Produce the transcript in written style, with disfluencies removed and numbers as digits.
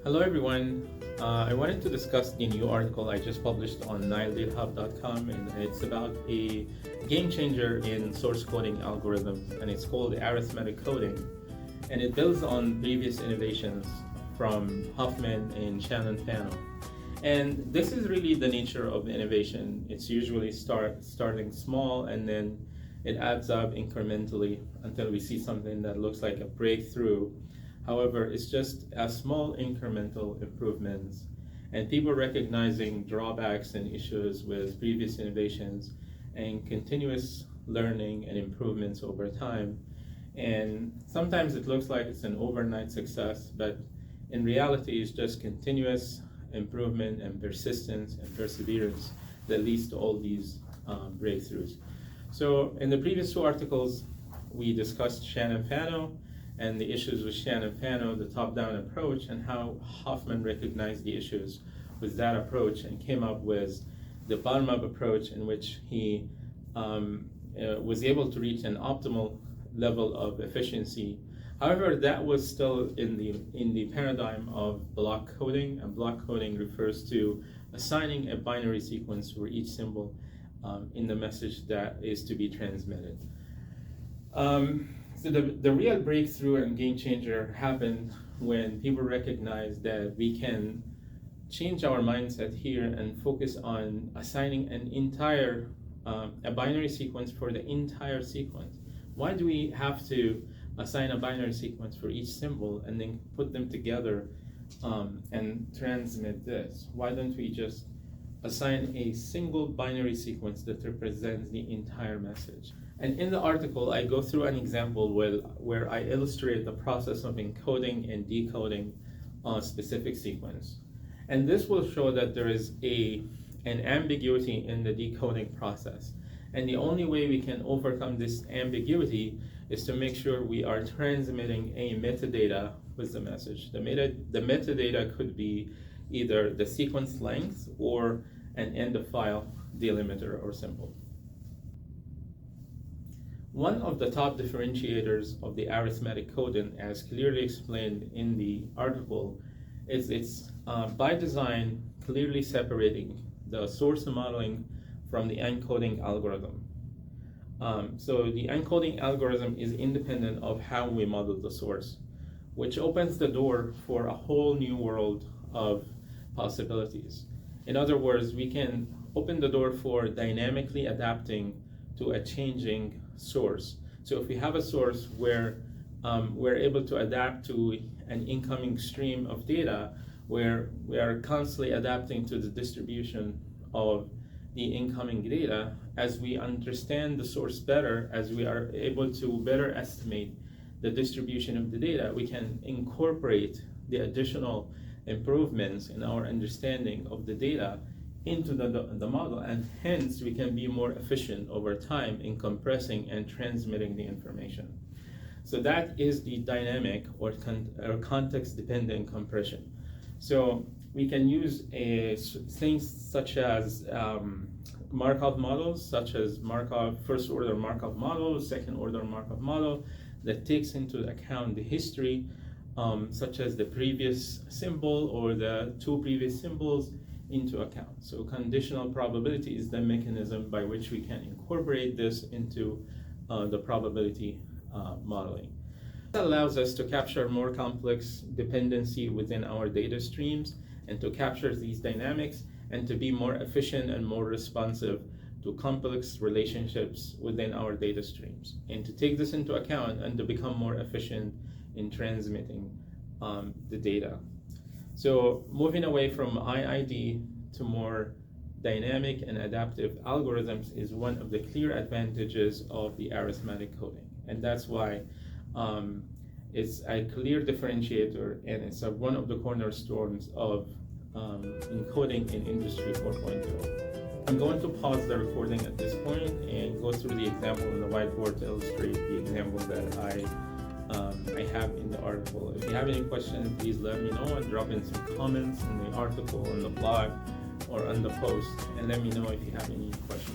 Hello everyone. I wanted to discuss the new article I just published on niledataHub.com, and it's about a game changer in source coding algorithms, and it's called arithmetic coding, and it builds on previous innovations from Huffman and Shannon-Fano. And this is really the nature of innovation. It's usually starting small, and then it adds up incrementally until we see something that looks like a breakthrough. However, it's just a small incremental improvements, and people recognizing drawbacks and issues with previous innovations and continuous learning and improvements over time. And sometimes it looks like it's an overnight success, but in reality, it's just continuous improvement and persistence and perseverance that leads to all these breakthroughs. So in the previous two articles, we discussed Shannon-Fano and the issues with Shannon-Fano, the top-down approach, and how Huffman recognized the issues with that approach and came up with the bottom-up approach, in which he was able to reach an optimal level of efficiency. However, that was still in the paradigm of block coding, and block coding refers to assigning a binary sequence for each symbol in the message that is to be transmitted. So the real breakthrough and game changer happened when people recognized that we can change our mindset here and focus on assigning an entire a binary sequence for the entire sequence. Why do we have to assign a binary sequence for each symbol and then put them together and transmit this? Why don't we just assign a single binary sequence that represents the entire message? And in the article, I go through an example where I illustrate the process of encoding and decoding a specific sequence. And this will show that there is an ambiguity in the decoding process. And the only way we can overcome this ambiguity is to make sure we are transmitting a metadata with the message. The metadata could be either the sequence length or an end-of-file delimiter or symbol. One of the top differentiators of the arithmetic coding, as clearly explained in the article, is it's by design clearly separating the source modeling from the encoding algorithm. So the encoding algorithm is independent of how we model the source, which opens the door for a whole new world of possibilities. In other words, we can open the door for dynamically adapting to a changing source. So if we have a source where we're able to adapt to an incoming stream of data, where we are constantly adapting to the distribution of the incoming data, as we understand the source better, as we are able to better estimate the distribution of the data, we can incorporate the additional improvements in our understanding of the data into the model, and hence we can be more efficient over time in compressing and transmitting the information. So that is the dynamic or context-dependent compression. So we can use things such as Markov models, such as first-order Markov model, second-order Markov model, that takes into account the history, such as the previous symbol or the two previous symbols, into account. So conditional probability is the mechanism by which we can incorporate this into the probability modeling. That allows us to capture more complex dependency within our data streams, and to capture these dynamics, and to be more efficient and more responsive to complex relationships within our data streams, and to take this into account and to become more efficient in transmitting the data. So moving away from IID to more dynamic and adaptive algorithms is one of the clear advantages of the arithmetic coding. And that's why it's a clear differentiator, and it's one of the cornerstones of encoding in Industry 4.0. I'm going to pause the recording at this point and go through the example on the whiteboard to illustrate the example that I have in the article. If you have any questions, please let me know and drop in some comments in the article, on the blog, or on the post, and let me know if you have any questions.